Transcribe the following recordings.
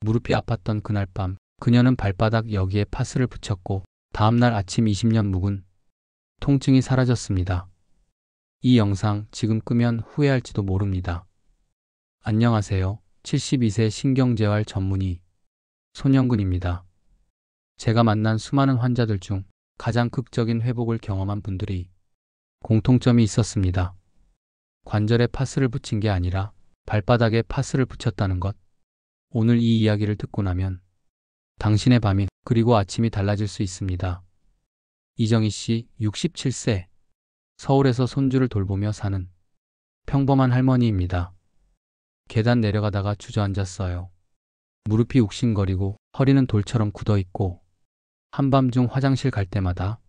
무릎이 아팠던 그날 밤, 그녀는 발바닥 여기에 파스를 붙였고 다음날 아침 20년 묵은 통증이 사라졌습니다. 이 영상 지금 끄면 후회할지도 모릅니다. 안녕하세요. 72세 신경재활 전문의 손영근입니다. 제가 만난 수많은 환자들 중 가장 극적인 회복을 경험한 분들이 공통점이 있었습니다. 관절에 파스를 붙인 게 아니라 발바닥에 파스를 붙였다는 것. 오늘 이 이야기를 듣고 나면 당신의 밤이 그리고 아침이 달라질 수 있습니다. 이정희 씨 67세, 서울에서 손주를 돌보며 사는 평범한 할머니입니다. 계단 내려가다가 주저앉았어요. 무릎이 욱신거리고 허리는 돌처럼 굳어있고 한밤중 화장실 갈 때마다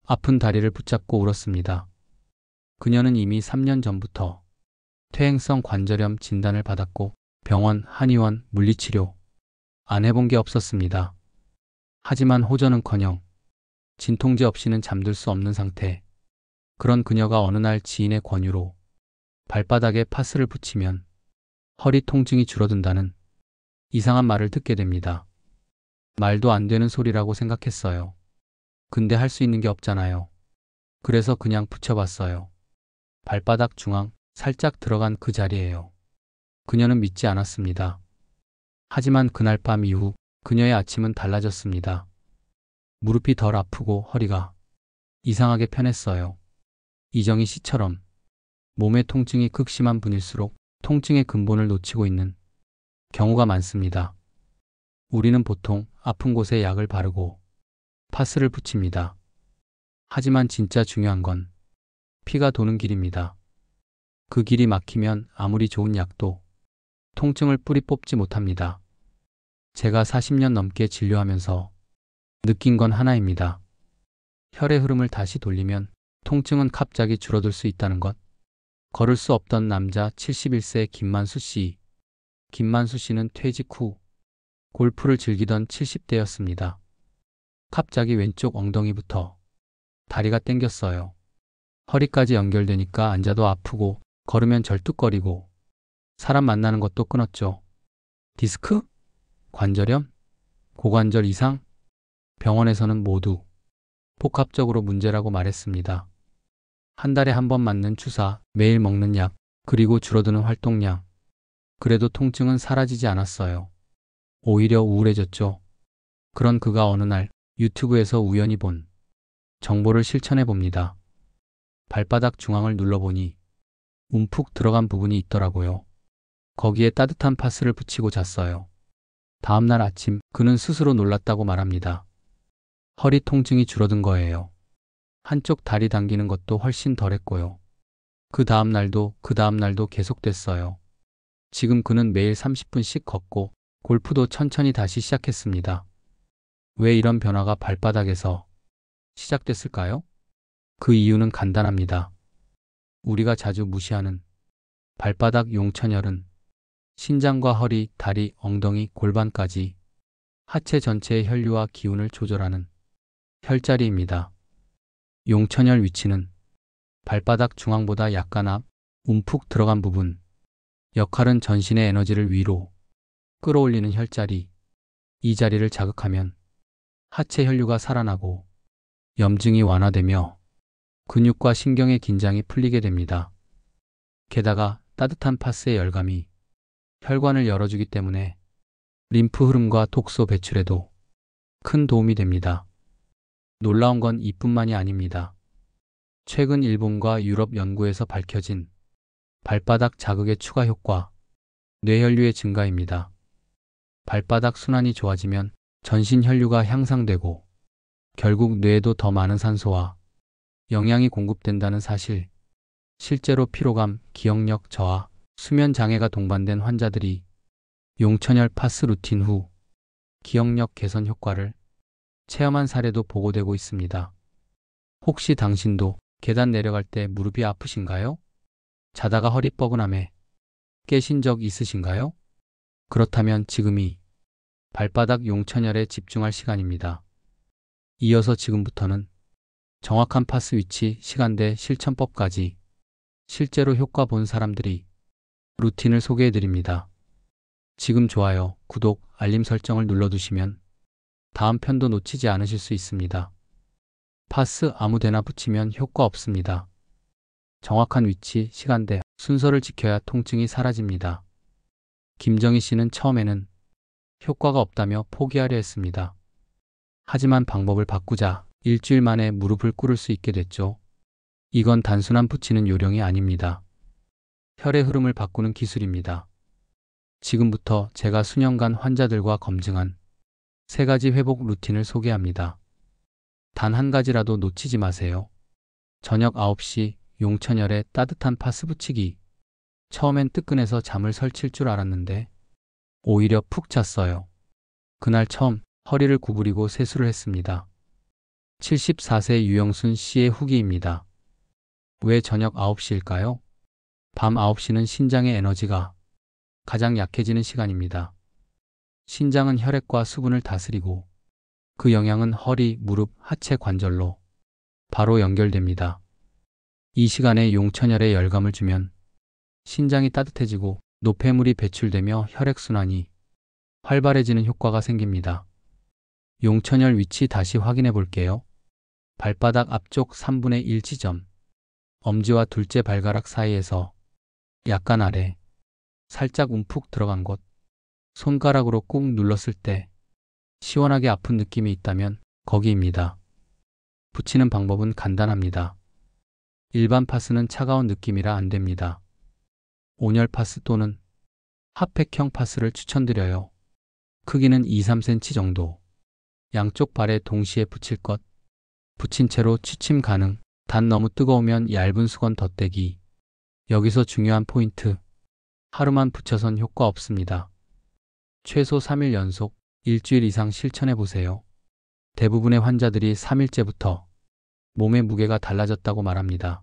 아픈 다리를 붙잡고 울었습니다. 그녀는 이미 3년 전부터 퇴행성 관절염 진단을 받았고 병원, 한의원, 물리치료 안 해본 게 없었습니다. 하지만 호전은커녕 진통제 없이는 잠들 수 없는 상태. 그런 그녀가 어느 날 지인의 권유로 발바닥에 파스를 붙이면 허리 통증이 줄어든다는 이상한 말을 듣게 됩니다. 말도 안 되는 소리라고 생각했어요. 근데 할 수 있는 게 없잖아요. 그래서 그냥 붙여봤어요. 발바닥 중앙 살짝 들어간 그 자리예요. 그녀는 믿지 않았습니다. 하지만 그날 밤 이후 그녀의 아침은 달라졌습니다. 무릎이 덜 아프고 허리가 이상하게 편했어요. 이정희 씨처럼 몸의 통증이 극심한 분일수록 통증의 근본을 놓치고 있는 경우가 많습니다. 우리는 보통 아픈 곳에 약을 바르고 파스를 붙입니다. 하지만 진짜 중요한 건 피가 도는 길입니다. 그 길이 막히면 아무리 좋은 약도 통증을 뿌리 뽑지 못합니다. 제가 40년 넘게 진료하면서 느낀 건 하나입니다. 혈의 흐름을 다시 돌리면 통증은 갑자기 줄어들 수 있다는 것. 걸을 수 없던 남자 71세 김만수 씨. 김만수 씨는 퇴직 후 골프를 즐기던 70대였습니다. 갑자기 왼쪽 엉덩이부터 다리가 땡겼어요. 허리까지 연결되니까 앉아도 아프고 걸으면 절뚝거리고 사람 만나는 것도 끊었죠. 디스크? 관절염? 고관절 이상? 병원에서는 모두 복합적으로 문제라고 말했습니다. 한 달에 한 번 맞는 주사, 매일 먹는 약, 그리고 줄어드는 활동량. 그래도 통증은 사라지지 않았어요. 오히려 우울해졌죠. 그런 그가 어느 날 유튜브에서 우연히 본 정보를 실천해 봅니다. 발바닥 중앙을 눌러보니 움푹 들어간 부분이 있더라고요. 거기에 따뜻한 파스를 붙이고 잤어요. 다음날 아침 그는 스스로 놀랐다고 말합니다. 허리 통증이 줄어든 거예요. 한쪽 다리 당기는 것도 훨씬 덜했고요. 그 다음날도 계속됐어요. 지금 그는 매일 30분씩 걷고 골프도 천천히 다시 시작했습니다. 왜 이런 변화가 발바닥에서 시작됐을까요? 그 이유는 간단합니다. 우리가 자주 무시하는 발바닥 용천혈은 신장과 허리, 다리, 엉덩이, 골반까지 하체 전체의 혈류와 기운을 조절하는 혈자리입니다. 용천혈 위치는 발바닥 중앙보다 약간 앞, 움푹 들어간 부분. 역할은 전신의 에너지를 위로 끌어올리는 혈자리. 이 자리를 자극하면 하체 혈류가 살아나고 염증이 완화되며 근육과 신경의 긴장이 풀리게 됩니다. 게다가 따뜻한 파스의 열감이 혈관을 열어주기 때문에 림프 흐름과 독소 배출에도 큰 도움이 됩니다. 놀라운 건 이뿐만이 아닙니다. 최근 일본과 유럽 연구에서 밝혀진 발바닥 자극의 추가 효과, 뇌혈류의 증가입니다. 발바닥 순환이 좋아지면 전신 혈류가 향상되고 결국 뇌에도 더 많은 산소와 영양이 공급된다는 사실. 실제로 피로감, 기억력 저하, 수면 장애가 동반된 환자들이 용천혈 파스 루틴 후 기억력 개선 효과를 체험한 사례도 보고되고 있습니다. 혹시 당신도 계단 내려갈 때 무릎이 아프신가요? 자다가 허리 뻐근함에 깨신 적 있으신가요? 그렇다면 지금이 발바닥 용천혈에 집중할 시간입니다. 이어서 지금부터는 정확한 파스 위치, 시간대, 실천법까지 실제로 효과 본 사람들이 루틴을 소개해 드립니다. 지금 좋아요, 구독, 알림 설정을 눌러두시면 다음 편도 놓치지 않으실 수 있습니다. 파스 아무데나 붙이면 효과 없습니다. 정확한 위치, 시간대, 순서를 지켜야 통증이 사라집니다. 김정희 씨는 처음에는 효과가 없다며 포기하려 했습니다. 하지만 방법을 바꾸자 일주일 만에 무릎을 꿇을 수 있게 됐죠. 이건 단순한 붙이는 요령이 아닙니다. 혈의 흐름을 바꾸는 기술입니다. 지금부터 제가 수년간 환자들과 검증한 3가지 회복 루틴을 소개합니다. 단 한 가지라도 놓치지 마세요. 저녁 9시 용천열에 따뜻한 파스 붙이기. 처음엔 뜨끈해서 잠을 설칠 줄 알았는데 오히려 푹 잤어요. 그날 처음 허리를 구부리고 세수를 했습니다. 74세 유영순 씨의 후기입니다. 왜 저녁 9시일까요? 밤 9시는 신장의 에너지가 가장 약해지는 시간입니다. 신장은 혈액과 수분을 다스리고 그 영향은 허리, 무릎, 하체 관절로 바로 연결됩니다. 이 시간에 용천열에 열감을 주면 신장이 따뜻해지고 노폐물이 배출되며 혈액순환이 활발해지는 효과가 생깁니다. 용천열 위치 다시 확인해 볼게요. 발바닥 앞쪽 3분의 1 지점, 엄지와 둘째 발가락 사이에서 약간 아래, 살짝 움푹 들어간 곳, 손가락으로 꾹 눌렀을 때 시원하게 아픈 느낌이 있다면 거기입니다. 붙이는 방법은 간단합니다. 일반 파스는 차가운 느낌이라 안 됩니다. 온열 파스 또는 핫팩형 파스를 추천드려요. 크기는 2-3cm 정도. 양쪽 발에 동시에 붙일 것. 붙인 채로 취침 가능. 단 너무 뜨거우면 얇은 수건 덧대기. 여기서 중요한 포인트. 하루만 붙여선 효과 없습니다. 최소 3일 연속, 일주일 이상 실천해 보세요. 대부분의 환자들이 3일째부터 몸의 무게가 달라졌다고 말합니다.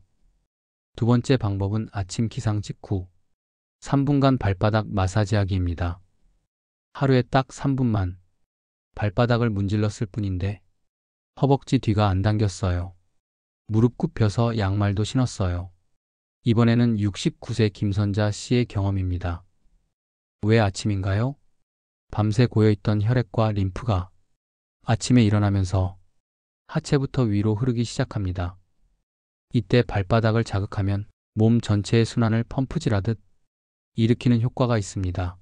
두 번째 방법은 아침 기상 직후 3분간 발바닥 마사지하기입니다. 하루에 딱 3분만 발바닥을 문질렀을 뿐인데 허벅지 뒤가 안 당겼어요. 무릎 굽혀서 양말도 신었어요. 이번에는 69세 김선자 씨의 경험입니다. 왜 아침인가요? 밤새 고여있던 혈액과 림프가 아침에 일어나면서 하체부터 위로 흐르기 시작합니다. 이때 발바닥을 자극하면 몸 전체의 순환을 펌프질하듯 일으키는 효과가 있습니다.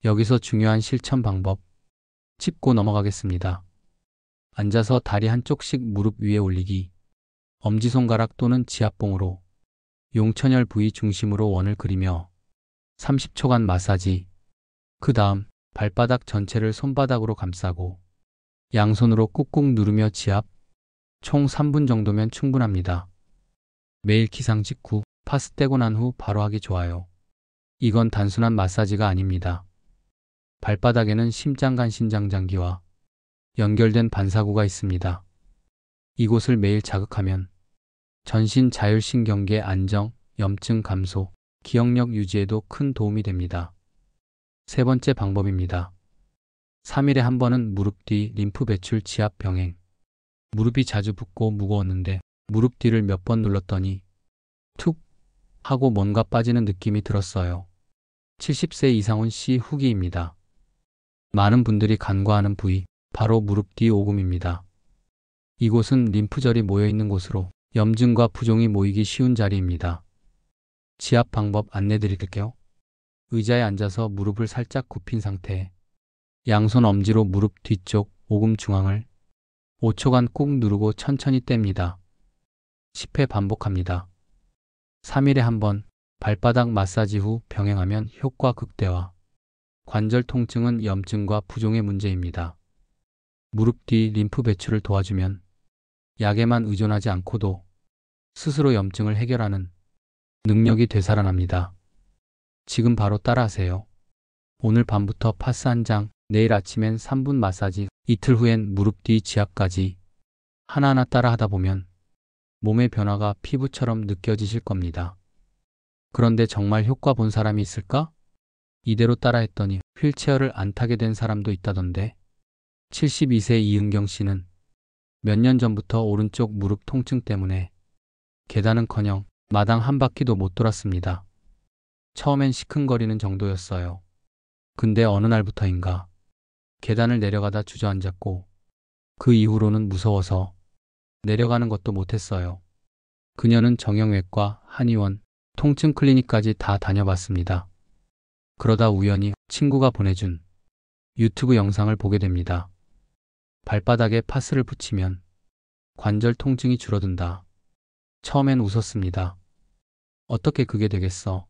여기서 중요한 실천 방법 짚고 넘어가겠습니다. 앉아서 다리 한쪽씩 무릎 위에 올리기. 엄지손가락 또는 지압봉으로 용천열 부위 중심으로 원을 그리며 30초간 마사지. 그 다음 발바닥 전체를 손바닥으로 감싸고 양손으로 꾹꾹 누르며 지압. 총 3분 정도면 충분합니다. 매일 기상 직후 파스 떼고 난 후 바로 하기 좋아요. 이건 단순한 마사지가 아닙니다. 발바닥에는 심장간 신장장기와 연결된 반사구가 있습니다. 이곳을 매일 자극하면 전신 자율신경계 안정, 염증 감소, 기억력 유지에도 큰 도움이 됩니다. 세 번째 방법입니다. 3일에 한 번은 무릎 뒤 림프 배출 지압 병행. 무릎이 자주 붓고 무거웠는데 무릎 뒤를 몇 번 눌렀더니 툭 하고 뭔가 빠지는 느낌이 들었어요. 70세 이상훈 씨 후기입니다. 많은 분들이 간과하는 부위, 바로 무릎 뒤 오금입니다. 이곳은 림프절이 모여있는 곳으로 염증과 부종이 모이기 쉬운 자리입니다. 지압 방법 안내드릴게요. 의자에 앉아서 무릎을 살짝 굽힌 상태에 양손 엄지로 무릎 뒤쪽 오금 중앙을 5초간 꾹 누르고 천천히 뗍니다. 10회 반복합니다. 3일에 한 번 발바닥 마사지 후 병행하면 효과 극대화. 관절 통증은 염증과 부종의 문제입니다. 무릎 뒤 림프 배출을 도와주면 약에만 의존하지 않고도 스스로 염증을 해결하는 능력이 되살아납니다. 지금 바로 따라하세요. 오늘 밤부터 파스 한 장, 내일 아침엔 3분 마사지, 이틀 후엔 무릎 뒤 지압까지 하나하나 따라 하다 보면 몸의 변화가 피부처럼 느껴지실 겁니다. 그런데 정말 효과 본 사람이 있을까? 이대로 따라했더니 휠체어를 안 타게 된 사람도 있다던데. 72세 이은경 씨는 몇 년 전부터 오른쪽 무릎 통증 때문에 계단은커녕 마당 한 바퀴도 못 돌았습니다. 처음엔 시큰거리는 정도였어요. 근데 어느 날부터인가 계단을 내려가다 주저앉았고 그 이후로는 무서워서 내려가는 것도 못했어요. 그녀는 정형외과, 한의원, 통증 클리닉까지 다 다녀봤습니다. 그러다 우연히 친구가 보내준 유튜브 영상을 보게 됩니다. 발바닥에 파스를 붙이면 관절 통증이 줄어든다. 처음엔 웃었습니다. 어떻게 그게 되겠어?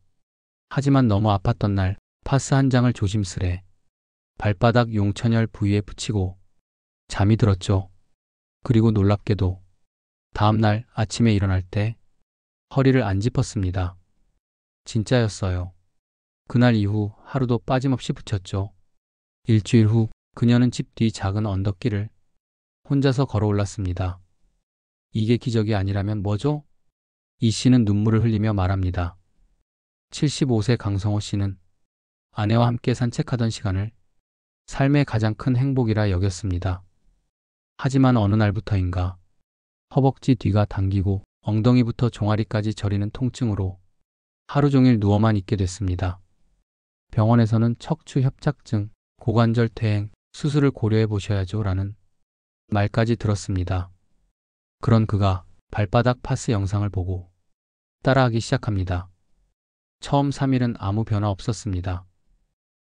하지만 너무 아팠던 날 파스 한 장을 조심스레 발바닥 용천혈 부위에 붙이고 잠이 들었죠. 그리고 놀랍게도 다음 날 아침에 일어날 때 허리를 안 짚었습니다. 진짜였어요. 그날 이후 하루도 빠짐없이 붙였죠. 일주일 후 그녀는 집 뒤 작은 언덕길을 혼자서 걸어 올랐습니다. 이게 기적이 아니라면 뭐죠? 이 씨는 눈물을 흘리며 말합니다. 75세 강성호 씨는 아내와 함께 산책하던 시간을 삶의 가장 큰 행복이라 여겼습니다. 하지만 어느 날부터인가 허벅지 뒤가 당기고 엉덩이부터 종아리까지 저리는 통증으로 하루 종일 누워만 있게 됐습니다. 병원에서는 척추 협착증, 고관절 퇴행, 수술을 고려해 보셔야죠 라는 말까지 들었습니다. 그런 그가 발바닥 파스 영상을 보고 따라하기 시작합니다. 처음 3일은 아무 변화 없었습니다.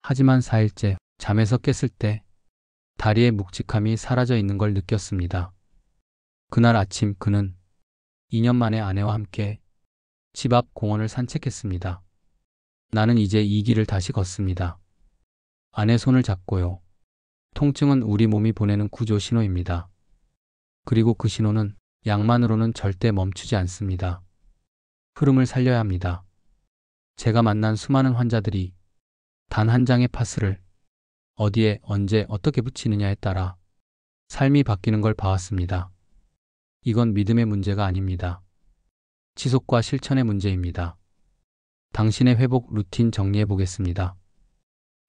하지만 4일째 잠에서 깼을 때 다리의 묵직함이 사라져 있는 걸 느꼈습니다. 그날 아침 그는 2년 만에 아내와 함께 집 앞 공원을 산책했습니다. 나는 이제 이 길을 다시 걷습니다. 아내 손을 잡고요. 통증은 우리 몸이 보내는 구조 신호입니다. 그리고 그 신호는 약만으로는 절대 멈추지 않습니다. 흐름을 살려야 합니다. 제가 만난 수많은 환자들이 단 한 장의 파스를 어디에 언제 어떻게 붙이느냐에 따라 삶이 바뀌는 걸 봐왔습니다. 이건 믿음의 문제가 아닙니다. 지속과 실천의 문제입니다. 당신의 회복 루틴 정리해 보겠습니다.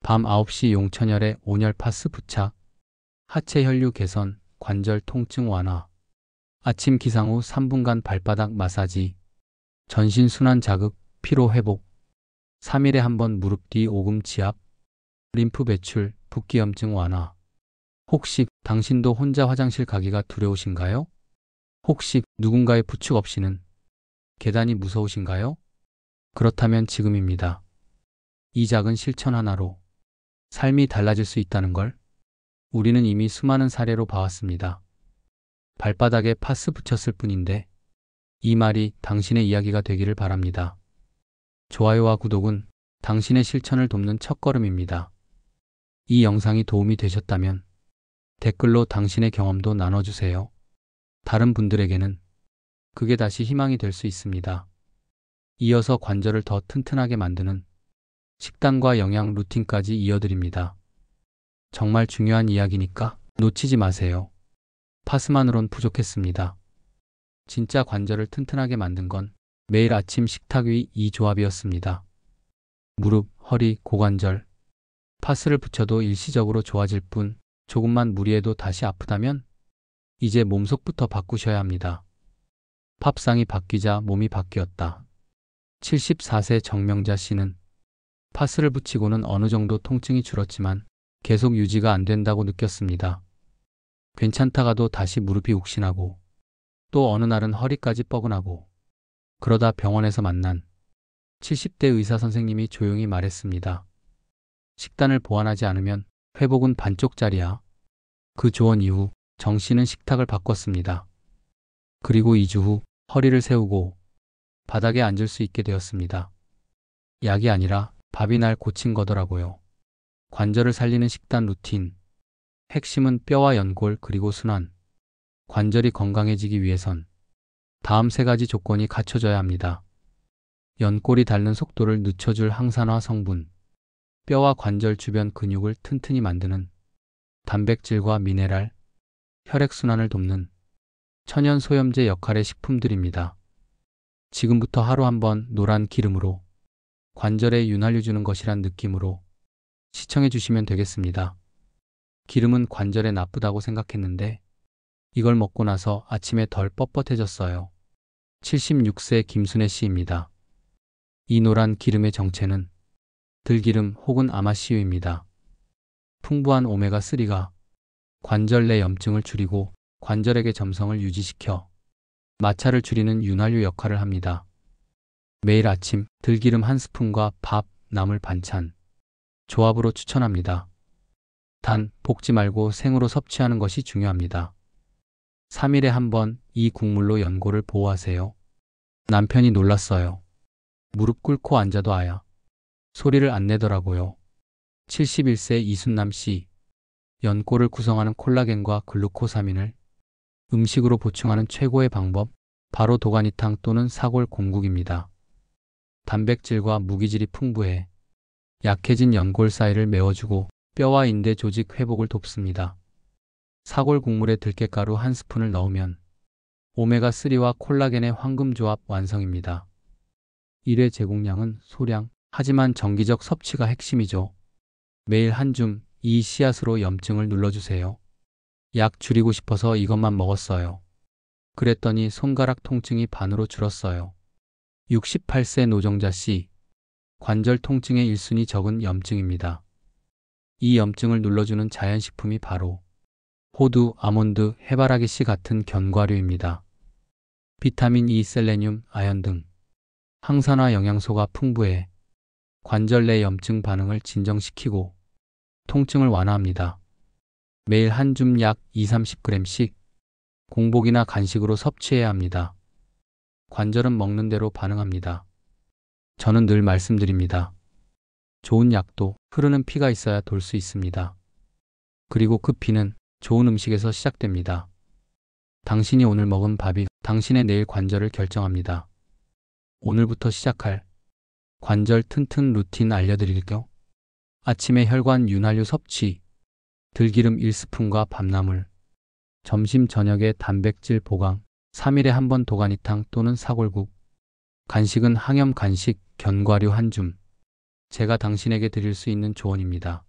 밤 9시 용천혈의 온열 파스 부착, 하체 혈류 개선, 관절 통증 완화, 아침 기상 후 3분간 발바닥 마사지, 전신 순환 자극, 피로 회복, 3일에 한 번 무릎 뒤 오금 지압, 림프 배출, 붓기염증 완화. 혹시 당신도 혼자 화장실 가기가 두려우신가요? 혹시 누군가의 부축 없이는 계단이 무서우신가요? 그렇다면 지금입니다. 이 작은 실천 하나로 삶이 달라질 수 있다는 걸 우리는 이미 수많은 사례로 봐왔습니다. 발바닥에 파스 붙였을 뿐인데 이 말이 당신의 이야기가 되기를 바랍니다. 좋아요와 구독은 당신의 실천을 돕는 첫걸음입니다. 이 영상이 도움이 되셨다면 댓글로 당신의 경험도 나눠주세요. 다른 분들에게는 그게 다시 희망이 될 수 있습니다. 이어서 관절을 더 튼튼하게 만드는 식단과 영양 루틴까지 이어드립니다. 정말 중요한 이야기니까 놓치지 마세요. 파스만으론 부족했습니다. 진짜 관절을 튼튼하게 만든 건 매일 아침 식탁 위 이 조합이었습니다. 무릎, 허리, 고관절, 파스를 붙여도 일시적으로 좋아질 뿐 조금만 무리해도 다시 아프다면 이제 몸속부터 바꾸셔야 합니다. 팝상이 바뀌자 몸이 바뀌었다. 74세 정명자 씨는 파스를 붙이고는 어느 정도 통증이 줄었지만 계속 유지가 안 된다고 느꼈습니다. 괜찮다가도 다시 무릎이 욱신하고 또 어느 날은 허리까지 뻐근하고 그러다 병원에서 만난 70대 의사 선생님이 조용히 말했습니다. 식단을 보완하지 않으면 회복은 반쪽짜리야. 그 조언 이후 정 씨는 식탁을 바꿨습니다. 그리고 2주 후 허리를 세우고 바닥에 앉을 수 있게 되었습니다. 약이 아니라 밥이 날 고친 거더라고요. 관절을 살리는 식단 루틴. 핵심은 뼈와 연골 그리고 순환. 관절이 건강해지기 위해선 다음 3가지 조건이 갖춰져야 합니다. 연골이 닳는 속도를 늦춰줄 항산화 성분, 뼈와 관절 주변 근육을 튼튼히 만드는 단백질과 미네랄, 혈액순환을 돕는 천연 소염제 역할의 식품들입니다. 지금부터 하루 한 번 노란 기름으로 관절에 윤활유 주는 것이란 느낌으로 시청해 주시면 되겠습니다. 기름은 관절에 나쁘다고 생각했는데 이걸 먹고 나서 아침에 덜 뻣뻣해졌어요. 76세 김순애 씨입니다. 이 노란 기름의 정체는 들기름 혹은 아마씨유입니다. 풍부한 오메가3가 관절 내 염증을 줄이고 관절에게 점성을 유지시켜 마찰을 줄이는 윤활유 역할을 합니다. 매일 아침 들기름 한 스푼과 밥, 나물 반찬 조합으로 추천합니다. 단, 볶지 말고 생으로 섭취하는 것이 중요합니다. 3일에 한 번 이 국물로 연골을 보호하세요. 남편이 놀랐어요. 무릎 꿇고 앉아도 아야 소리를 안 내더라고요. 71세 이순남 씨. 연골을 구성하는 콜라겐과 글루코사민을 음식으로 보충하는 최고의 방법, 바로 도가니탕 또는 사골 곰국입니다. 단백질과 무기질이 풍부해 약해진 연골 사이를 메워주고 뼈와 인대 조직 회복을 돕습니다. 사골 국물에 들깨가루 한 스푼을 넣으면 오메가3와 콜라겐의 황금조합 완성입니다. 1회 제공량은 소량, 하지만 정기적 섭취가 핵심이죠. 매일 한 줌, 이 씨앗으로 염증을 눌러주세요. 약 줄이고 싶어서 이것만 먹었어요. 그랬더니 손가락 통증이 반으로 줄었어요. 68세 노정자 씨. 관절 통증의 1순위 적은 염증입니다. 이 염증을 눌러주는 자연식품이 바로 호두, 아몬드, 해바라기 씨 같은 견과류입니다. 비타민 E, 셀레늄, 아연 등 항산화 영양소가 풍부해 관절 내 염증 반응을 진정시키고 통증을 완화합니다. 매일 한 줌 약 20-30g씩 공복이나 간식으로 섭취해야 합니다. 관절은 먹는 대로 반응합니다. 저는 늘 말씀드립니다. 좋은 약도 흐르는 피가 있어야 돌 수 있습니다. 그리고 그 피는 좋은 음식에서 시작됩니다. 당신이 오늘 먹은 밥이 당신의 내일 관절을 결정합니다. 오늘부터 시작할 관절 튼튼 루틴 알려드릴게요. 아침에 혈관 윤활유 섭취, 들기름 1스푼과 밤나물, 점심 저녁에 단백질 보강, 3일에 한 번 도가니탕 또는 사골국, 간식은 항염 간식, 견과류 한 줌. 제가 당신에게 드릴 수 있는 조언입니다.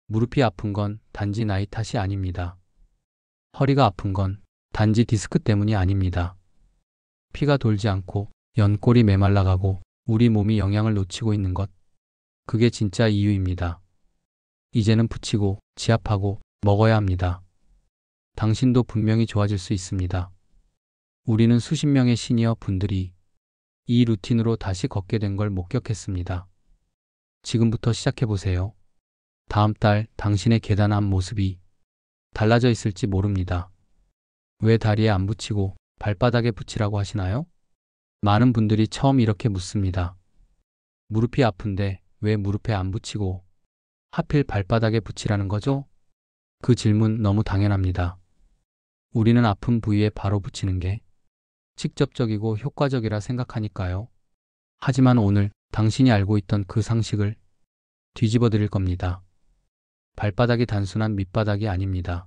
무릎이 아픈 건 단지 나이 탓이 아닙니다. 허리가 아픈 건 단지 디스크 때문이 아닙니다. 피가 돌지 않고 연골이 메말라가고 우리 몸이 영양을 놓치고 있는 것. 그게 진짜 이유입니다. 이제는 붙이고 지압하고 먹어야 합니다. 당신도 분명히 좋아질 수 있습니다. 우리는 수십 명의 시니어 분들이 이 루틴으로 다시 걷게 된 걸 목격했습니다. 지금부터 시작해보세요. 다음 달 당신의 계단 앞 모습이 달라져 있을지 모릅니다. 왜 다리에 안 붙이고 발바닥에 붙이라고 하시나요? 많은 분들이 처음 이렇게 묻습니다. 무릎이 아픈데 왜 무릎에 안 붙이고 하필 발바닥에 붙이라는 거죠? 그 질문 너무 당연합니다. 우리는 아픈 부위에 바로 붙이는 게 직접적이고 효과적이라 생각하니까요. 하지만 오늘 당신이 알고 있던 그 상식을 뒤집어 드릴 겁니다. 발바닥이 단순한 밑바닥이 아닙니다.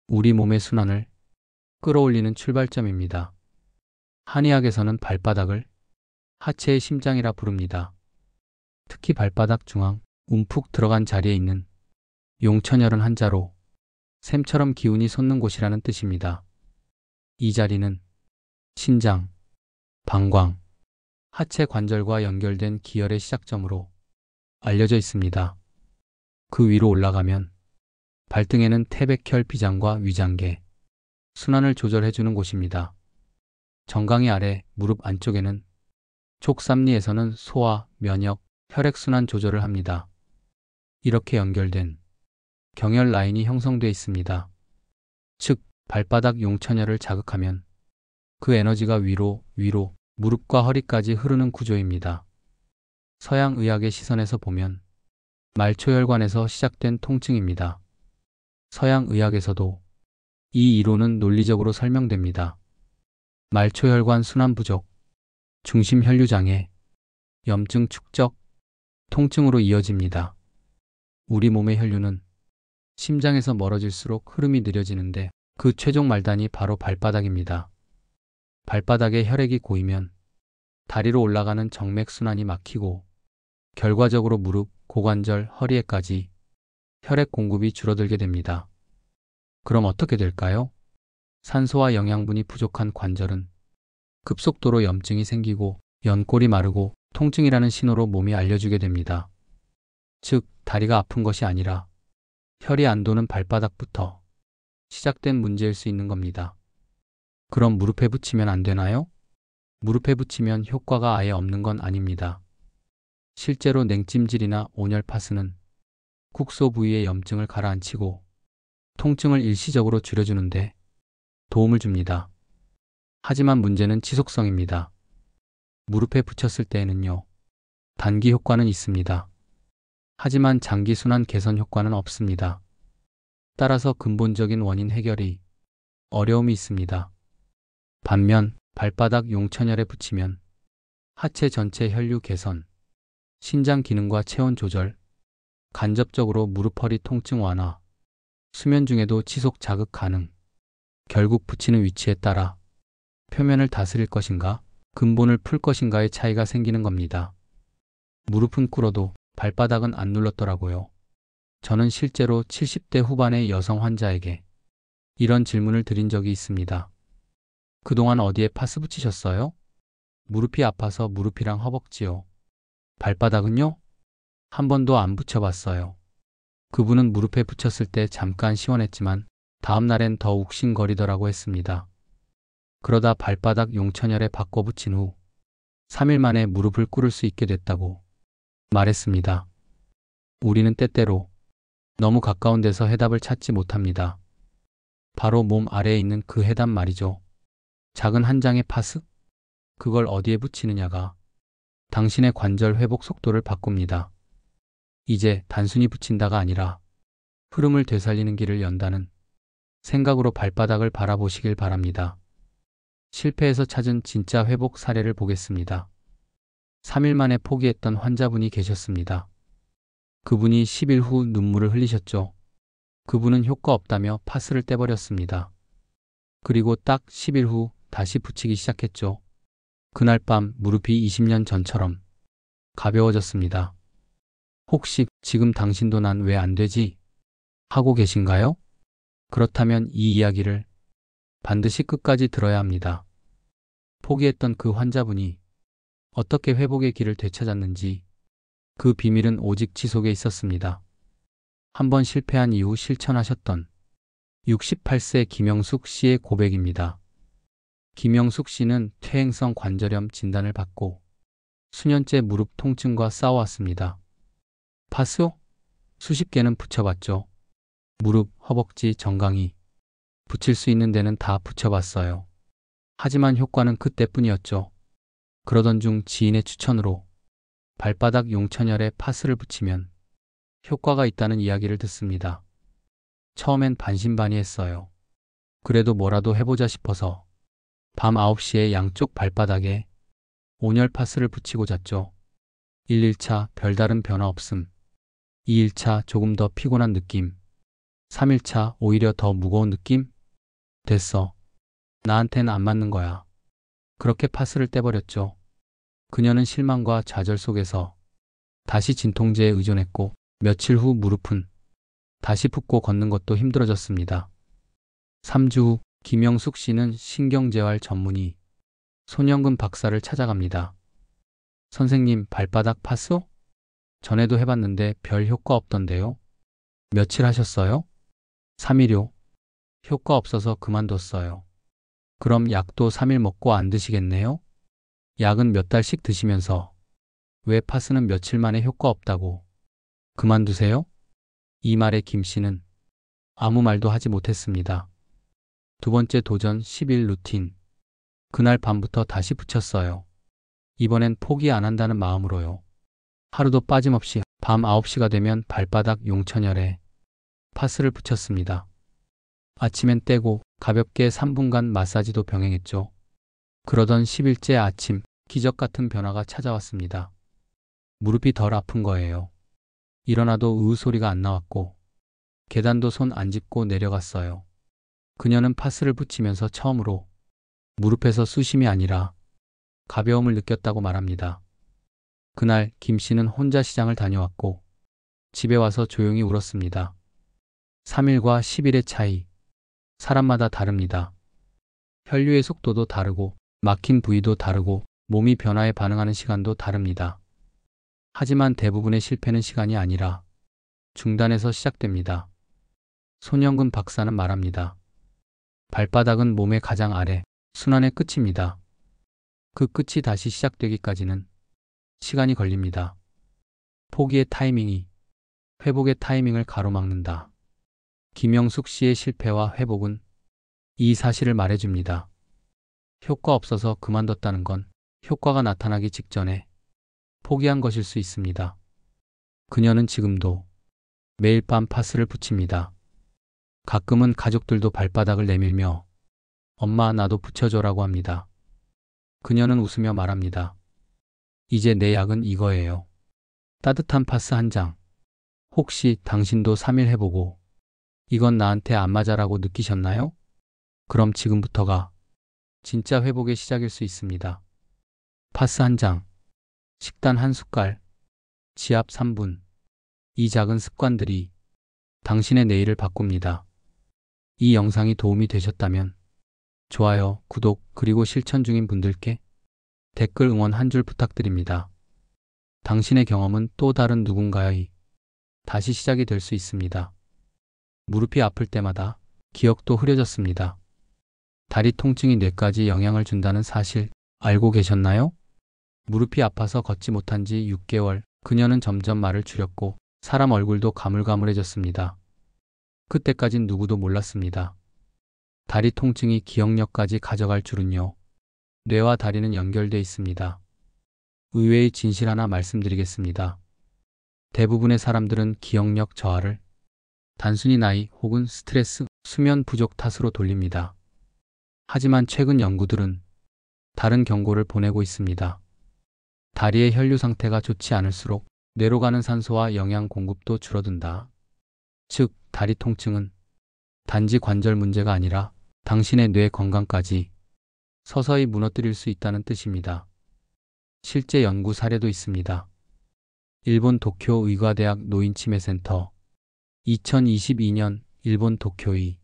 우리 몸의 순환을 끌어올리는 출발점입니다. 한의학에서는 발바닥을 하체의 심장이라 부릅니다. 특히 발바닥 중앙, 움푹 들어간 자리에 있는 용천혈은 한자로 샘처럼 기운이 솟는 곳이라는 뜻입니다. 이 자리는 신장, 방광, 하체 관절과 연결된 기혈의 시작점으로 알려져 있습니다. 그 위로 올라가면 발등에는 태백혈 비장과 위장계, 순환을 조절해주는 곳입니다. 정강이 아래 무릎 안쪽에는 족삼리에서는 소화, 면역, 혈액순환 조절을 합니다. 이렇게 연결된 경혈 라인이 형성돼 있습니다. 즉, 발바닥 용천혈을 자극하면 그 에너지가 위로 무릎과 허리까지 흐르는 구조입니다. 서양 의학의 시선에서 보면 말초혈관에서 시작된 통증입니다. 서양 의학에서도 이 이론은 논리적으로 설명됩니다. 말초혈관 순환 부족, 중심 혈류 장애, 염증 축적, 통증으로 이어집니다. 우리 몸의 혈류는 심장에서 멀어질수록 흐름이 느려지는데 그 최종 말단이 바로 발바닥입니다. 발바닥에 혈액이 고이면 다리로 올라가는 정맥순환이 막히고 결과적으로 무릎, 고관절, 허리에까지 혈액 공급이 줄어들게 됩니다. 그럼 어떻게 될까요? 산소와 영양분이 부족한 관절은 급속도로 염증이 생기고 연골이 마르고 통증이라는 신호로 몸이 알려주게 됩니다. 즉, 다리가 아픈 것이 아니라 혈이 안 도는 발바닥부터 시작된 문제일 수 있는 겁니다. 그럼 무릎에 붙이면 안 되나요? 무릎에 붙이면 효과가 아예 없는 건 아닙니다. 실제로 냉찜질이나 온열 파스는 국소 부위의 염증을 가라앉히고 통증을 일시적으로 줄여주는데 도움을 줍니다. 하지만 문제는 지속성입니다. 무릎에 붙였을 때에는요, 단기 효과는 있습니다. 하지만 장기 순환 개선 효과는 없습니다. 따라서 근본적인 원인 해결이 어려움이 있습니다. 반면 발바닥 용천열에 붙이면 하체 전체 혈류 개선, 신장 기능과 체온 조절, 간접적으로 무릎 허리 통증 완화, 수면 중에도 지속 자극 가능. 결국 붙이는 위치에 따라 표면을 다스릴 것인가, 근본을 풀 것인가의 차이가 생기는 겁니다. 무릎은 꿇어도 발바닥은 안 눌렀더라고요. 저는 실제로 70대 후반의 여성 환자에게 이런 질문을 드린 적이 있습니다. 그동안 어디에 파스 붙이셨어요? 무릎이 아파서 무릎이랑 허벅지요. 발바닥은요? 한 번도 안 붙여봤어요. 그분은 무릎에 붙였을 때 잠깐 시원했지만 다음 날엔 더 욱신거리더라고 했습니다. 그러다 발바닥 용천열에 바꿔 붙인 후 3일 만에 무릎을 꿇을 수 있게 됐다고 말했습니다. 우리는 때때로 너무 가까운 데서 해답을 찾지 못합니다. 바로 몸 아래에 있는 그 해답 말이죠. 작은 한 장의 파스? 그걸 어디에 붙이느냐가 당신의 관절 회복 속도를 바꿉니다. 이제 단순히 붙인다가 아니라 흐름을 되살리는 길을 연다는 생각으로 발바닥을 바라보시길 바랍니다. 실패해서 찾은 진짜 회복 사례를 보겠습니다. 3일 만에 포기했던 환자분이 계셨습니다. 그분이 10일 후 눈물을 흘리셨죠. 그분은 효과 없다며 파스를 떼버렸습니다. 그리고 딱 10일 후 다시 붙이기 시작했죠. 그날 밤 무릎이 20년 전처럼 가벼워졌습니다. 혹시 지금 당신도 난 왜 안 되지? 하고 계신가요? 그렇다면 이 이야기를 반드시 끝까지 들어야 합니다. 포기했던 그 환자분이 어떻게 회복의 길을 되찾았는지 그 비밀은 오직 지속에 있었습니다. 한번 실패한 이후 실천하셨던 68세 김영숙 씨의 고백입니다. 김영숙 씨는 퇴행성 관절염 진단을 받고 수년째 무릎 통증과 싸워왔습니다. 파스요? 수십 개는 붙여봤죠. 무릎, 허벅지, 정강이 붙일 수 있는 데는 다 붙여봤어요. 하지만 효과는 그때뿐이었죠. 그러던 중 지인의 추천으로 발바닥 용천열에 파스를 붙이면 효과가 있다는 이야기를 듣습니다. 처음엔 반신반의했어요. 그래도 뭐라도 해보자 싶어서 밤 9시에 양쪽 발바닥에 온열 파스를 붙이고 잤죠. 1일차 별다른 변화 없음. 2일차 조금 더 피곤한 느낌. 3일차 오히려 더 무거운 느낌? 됐어. 나한텐 안 맞는 거야. 그렇게 파스를 떼버렸죠. 그녀는 실망과 좌절 속에서 다시 진통제에 의존했고 며칠 후 무릎은 다시 붓고 걷는 것도 힘들어졌습니다. 3주 후 김영숙 씨는 신경재활 전문의 손영근 박사를 찾아갑니다. 선생님, 발바닥 파스요? 전에도 해봤는데 별 효과 없던데요. 며칠 하셨어요? 3일요. 효과 없어서 그만뒀어요. 그럼 약도 3일 먹고 안 드시겠네요? 약은 몇 달씩 드시면서 왜 파스는 며칠 만에 효과 없다고 그만두세요? 이 말에 김 씨는 아무 말도 하지 못했습니다. 두 번째 도전 10일 루틴. 그날 밤부터 다시 붙였어요. 이번엔 포기 안 한다는 마음으로요. 하루도 빠짐없이 밤 9시가 되면 발바닥 용천열에 파스를 붙였습니다. 아침엔 떼고 가볍게 3분간 마사지도 병행했죠. 그러던 10일째 아침, 기적 같은 변화가 찾아왔습니다. 무릎이 덜 아픈 거예요. 일어나도 으으 소리가 안 나왔고 계단도 손 안 짚고 내려갔어요. 그녀는 파스를 붙이면서 처음으로 무릎에서 쑤심이 아니라 가벼움을 느꼈다고 말합니다. 그날 김 씨는 혼자 시장을 다녀왔고 집에 와서 조용히 울었습니다. 3일과 10일의 차이. 사람마다 다릅니다. 혈류의 속도도 다르고 막힌 부위도 다르고 몸이 변화에 반응하는 시간도 다릅니다. 하지만 대부분의 실패는 시간이 아니라 중단에서 시작됩니다. 손영근 박사는 말합니다. 발바닥은 몸의 가장 아래, 순환의 끝입니다. 그 끝이 다시 시작되기까지는 시간이 걸립니다. 포기의 타이밍이 회복의 타이밍을 가로막는다. 김영숙 씨의 실패와 회복은 이 사실을 말해줍니다. 효과 없어서 그만뒀다는 건 효과가 나타나기 직전에 포기한 것일 수 있습니다. 그녀는 지금도 매일 밤 파스를 붙입니다. 가끔은 가족들도 발바닥을 내밀며 엄마 나도 붙여줘라고 합니다. 그녀는 웃으며 말합니다. 이제 내 약은 이거예요. 따뜻한 파스 한 장. 혹시 당신도 3일 해보고 이건 나한테 안 맞아라고 느끼셨나요? 그럼 지금부터가 진짜 회복의 시작일 수 있습니다. 파스 한 장, 식단 한 숟갈, 지압 3분. 이 작은 습관들이 당신의 내일을 바꿉니다. 이 영상이 도움이 되셨다면 좋아요, 구독, 그리고 실천 중인 분들께 댓글 응원 한 줄 부탁드립니다. 당신의 경험은 또 다른 누군가의 다시 시작이 될 수 있습니다. 무릎이 아플 때마다 기억도 흐려졌습니다. 다리 통증이 뇌까지 영향을 준다는 사실 알고 계셨나요? 무릎이 아파서 걷지 못한 지 6개월, 그녀는 점점 말을 줄였고 사람 얼굴도 가물가물해졌습니다. 그때까진 누구도 몰랐습니다. 다리 통증이 기억력까지 가져갈 줄은요. 뇌와 다리는 연결돼 있습니다. 의외의 진실 하나 말씀드리겠습니다. 대부분의 사람들은 기억력 저하를 단순히 나이 혹은 스트레스, 수면 부족 탓으로 돌립니다. 하지만 최근 연구들은 다른 경고를 보내고 있습니다. 다리의 혈류 상태가 좋지 않을수록 뇌로 가는 산소와 영양 공급도 줄어든다. 즉, 다리 통증은 단지 관절 문제가 아니라 당신의 뇌 건강까지 서서히 무너뜨릴 수 있다는 뜻입니다. 실제 연구 사례도 있습니다. 일본 도쿄 의과대학 노인치매센터 2022년 일본 도쿄의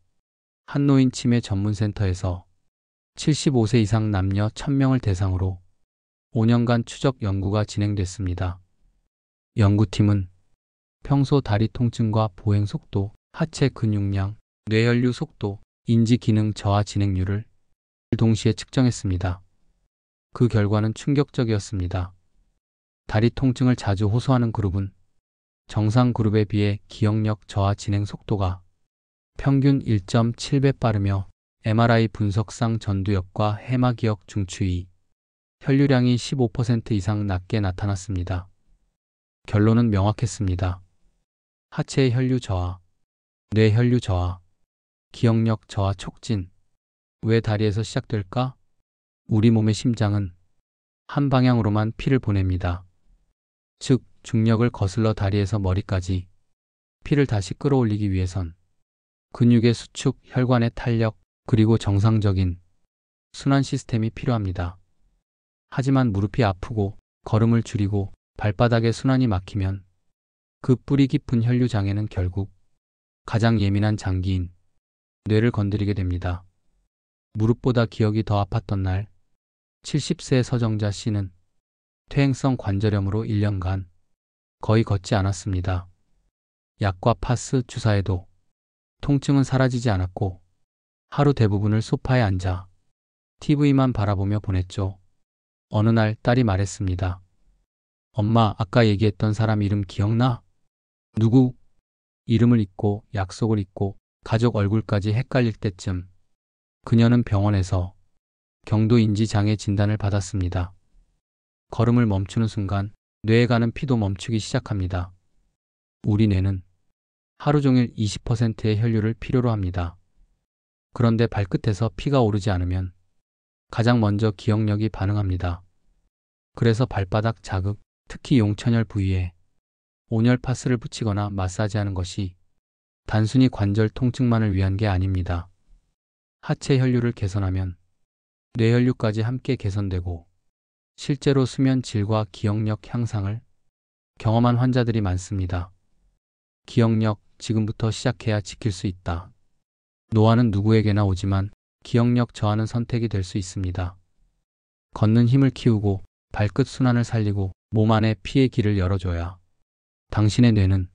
한 노인치매 전문센터에서 75세 이상 남녀 1000명을 대상으로 5년간 추적 연구가 진행됐습니다. 연구팀은 평소 다리 통증과 보행 속도, 하체 근육량, 뇌혈류 속도, 인지 기능 저하 진행률을 동시에 측정했습니다. 그 결과는 충격적이었습니다. 다리 통증을 자주 호소하는 그룹은 정상 그룹에 비해 기억력 저하 진행 속도가 평균 1.7배 빠르며 MRI 분석상 전두엽과 해마기억 중추의 혈류량이 15% 이상 낮게 나타났습니다. 결론은 명확했습니다. 하체의 혈류 저하, 뇌 혈류 저하, 기억력 저하 촉진. 왜 다리에서 시작될까? 우리 몸의 심장은 한 방향으로만 피를 보냅니다. 즉, 중력을 거슬러 다리에서 머리까지 피를 다시 끌어올리기 위해선 근육의 수축, 혈관의 탄력, 그리고 정상적인 순환 시스템이 필요합니다. 하지만 무릎이 아프고 걸음을 줄이고 발바닥에 순환이 막히면 그 뿌리 깊은 혈류 장애는 결국 가장 예민한 장기인 뇌를 건드리게 됩니다. 무릎보다 기억이 더 아팠던 날, 70세 서정자 씨는 퇴행성 관절염으로 1년간 거의 걷지 않았습니다. 약과 파스 주사에도 통증은 사라지지 않았고 하루 대부분을 소파에 앉아 TV만 바라보며 보냈죠. 어느 날 딸이 말했습니다. 엄마, 아까 얘기했던 사람 이름 기억나? 누구? 이름을 잊고 약속을 잊고 가족 얼굴까지 헷갈릴 때쯤 그녀는 병원에서 경도인지 장애 진단을 받았습니다. 걸음을 멈추는 순간 뇌에 가는 피도 멈추기 시작합니다. 우리 뇌는 하루 종일 20%의 혈류를 필요로 합니다. 그런데 발끝에서 피가 오르지 않으면 가장 먼저 기억력이 반응합니다. 그래서 발바닥 자극, 특히 용천혈 부위에 온열 파스를 붙이거나 마사지하는 것이 단순히 관절 통증만을 위한 게 아닙니다. 하체 혈류를 개선하면 뇌혈류까지 함께 개선되고 실제로 수면 질과 기억력 향상을 경험한 환자들이 많습니다. 기억력, 지금부터 시작해야 지킬 수 있다. 노화는 누구에게나 오지만 기억력 저하는 선택이 될 수 있습니다. 걷는 힘을 키우고 발끝 순환을 살리고 몸 안에 피의 길을 열어줘야 당신의 뇌는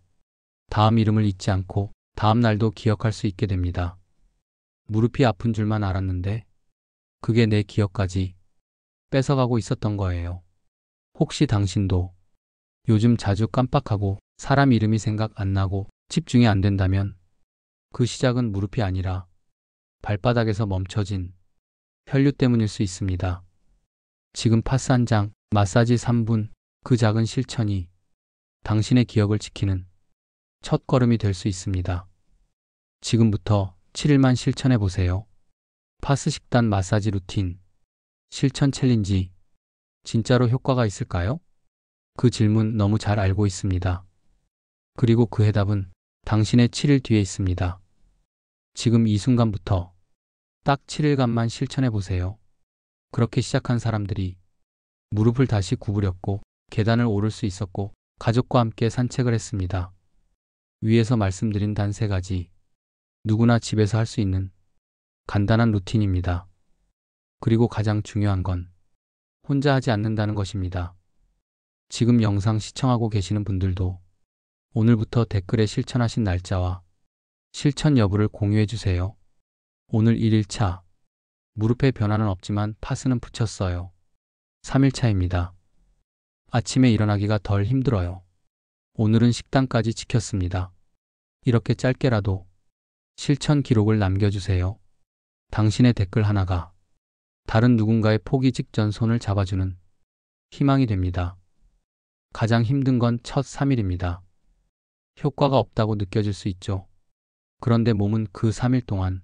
다음 이름을 잊지 않고 다음 날도 기억할 수 있게 됩니다. 무릎이 아픈 줄만 알았는데 그게 내 기억까지 뺏어가고 있었던 거예요. 혹시 당신도 요즘 자주 깜빡하고 사람 이름이 생각 안 나고 집중이 안 된다면 그 시작은 무릎이 아니라 발바닥에서 멈춰진 혈류 때문일 수 있습니다. 지금 파스 한 장, 마사지 3분, 그 작은 실천이 당신의 기억을 지키는 첫 걸음이 될 수 있습니다. 지금부터 7일만 실천해 보세요. 파스 식단 마사지 루틴, 실천 챌린지, 진짜로 효과가 있을까요? 그 질문 너무 잘 알고 있습니다. 그리고 그 해답은 당신의 7일 뒤에 있습니다. 지금 이 순간부터 딱 7일간만 실천해 보세요. 그렇게 시작한 사람들이 무릎을 다시 구부렸고 계단을 오를 수 있었고 가족과 함께 산책을 했습니다. 위에서 말씀드린 단 3가지, 누구나 집에서 할 수 있는 간단한 루틴입니다. 그리고 가장 중요한 건 혼자 하지 않는다는 것입니다. 지금 영상 시청하고 계시는 분들도 오늘부터 댓글에 실천하신 날짜와 실천 여부를 공유해 주세요. 오늘 1일차, 무릎에 변화는 없지만 파스는 붙였어요. 3일차입니다. 아침에 일어나기가 덜 힘들어요. 오늘은 식단까지 지켰습니다. 이렇게 짧게라도 실천 기록을 남겨주세요. 당신의 댓글 하나가 다른 누군가의 포기 직전 손을 잡아주는 희망이 됩니다. 가장 힘든 건 첫 3일입니다. 효과가 없다고 느껴질 수 있죠. 그런데 몸은 그 3일 동안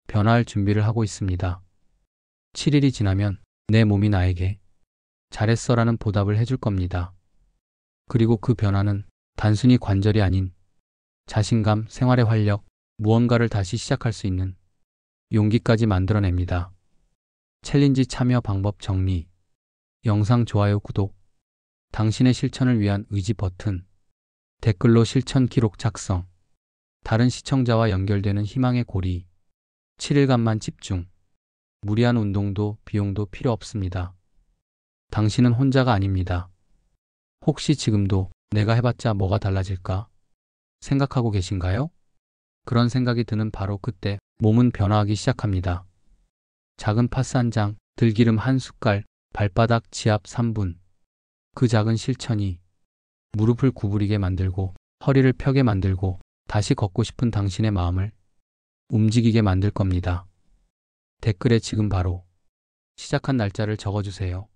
변화할 준비를 하고 있습니다. 7일이 지나면 내 몸이 나에게 잘했어라는 보답을 해줄 겁니다. 그리고 그 변화는 단순히 관절이 아닌 자신감, 생활의 활력, 무언가를 다시 시작할 수 있는 용기까지 만들어냅니다. 챌린지 참여 방법 정리, 영상 좋아요, 구독, 당신의 실천을 위한 의지 버튼, 댓글로 실천 기록 작성, 다른 시청자와 연결되는 희망의 고리, 7일간만 집중, 무리한 운동도 비용도 필요 없습니다. 당신은 혼자가 아닙니다. 혹시 지금도 내가 해봤자 뭐가 달라질까 생각하고 계신가요? 그런 생각이 드는 바로 그때 몸은 변화하기 시작합니다. 작은 파스 한 장, 들기름 한 숟갈, 발바닥 지압 3분. 그 작은 실천이 무릎을 구부리게 만들고 허리를 펴게 만들고 다시 걷고 싶은 당신의 마음을 움직이게 만들 겁니다. 댓글에 지금 바로 시작한 날짜를 적어주세요.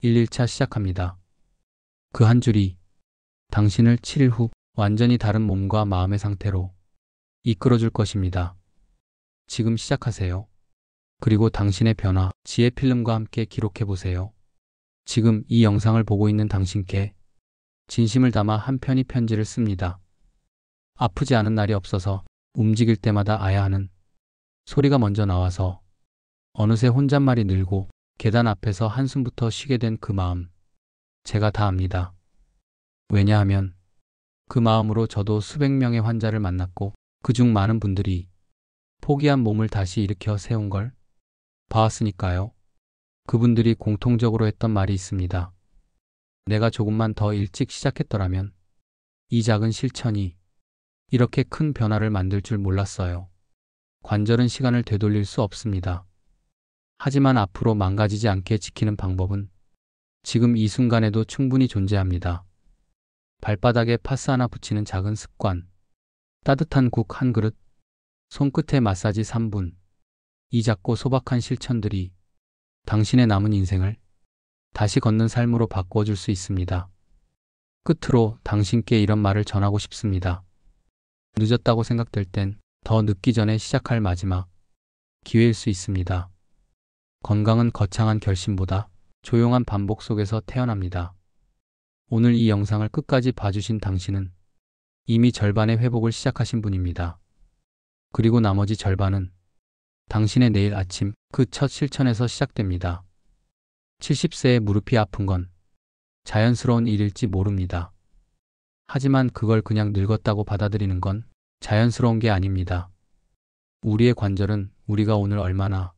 1일차 시작합니다. 그 한 줄이 당신을 7일 후 완전히 다른 몸과 마음의 상태로 이끌어줄 것입니다. 지금 시작하세요. 그리고 당신의 변화, 지혜 필름과 함께 기록해보세요. 지금 이 영상을 보고 있는 당신께 진심을 담아 한 편의 편지를 씁니다. 아프지 않은 날이 없어서 움직일 때마다 아야 하는 소리가 먼저 나와서 어느새 혼잣말이 늘고 계단 앞에서 한숨부터 쉬게 된 그 마음, 제가 다 압니다. 왜냐하면 그 마음으로 저도 수백 명의 환자를 만났고 그중 많은 분들이 포기한 몸을 다시 일으켜 세운 걸 봐왔으니까요. 그분들이 공통적으로 했던 말이 있습니다. 내가 조금만 더 일찍 시작했더라면 이 작은 실천이 이렇게 큰 변화를 만들 줄 몰랐어요. 관절은 시간을 되돌릴 수 없습니다. 하지만 앞으로 망가지지 않게 지키는 방법은 지금 이 순간에도 충분히 존재합니다. 발바닥에 파스 하나 붙이는 작은 습관, 따뜻한 국 한 그릇, 손끝에 마사지 3분, 이 작고 소박한 실천들이 당신의 남은 인생을 다시 걷는 삶으로 바꿔줄 수 있습니다. 끝으로 당신께 이런 말을 전하고 싶습니다. 늦었다고 생각될 땐 더 늦기 전에 시작할 마지막 기회일 수 있습니다. 건강은 거창한 결심보다 조용한 반복 속에서 태어납니다. 오늘 이 영상을 끝까지 봐주신 당신은 이미 절반의 회복을 시작하신 분입니다. 그리고 나머지 절반은 당신의 내일 아침 그 첫 실천에서 시작됩니다. 70세에 무릎이 아픈 건 자연스러운 일일지 모릅니다. 하지만 그걸 그냥 늙었다고 받아들이는 건 자연스러운 게 아닙니다. 우리의 관절은 우리가 오늘 얼마나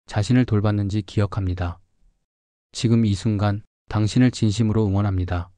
자신을 돌봤는지 기억합니다. 지금 이 순간 당신을 진심으로 응원합니다.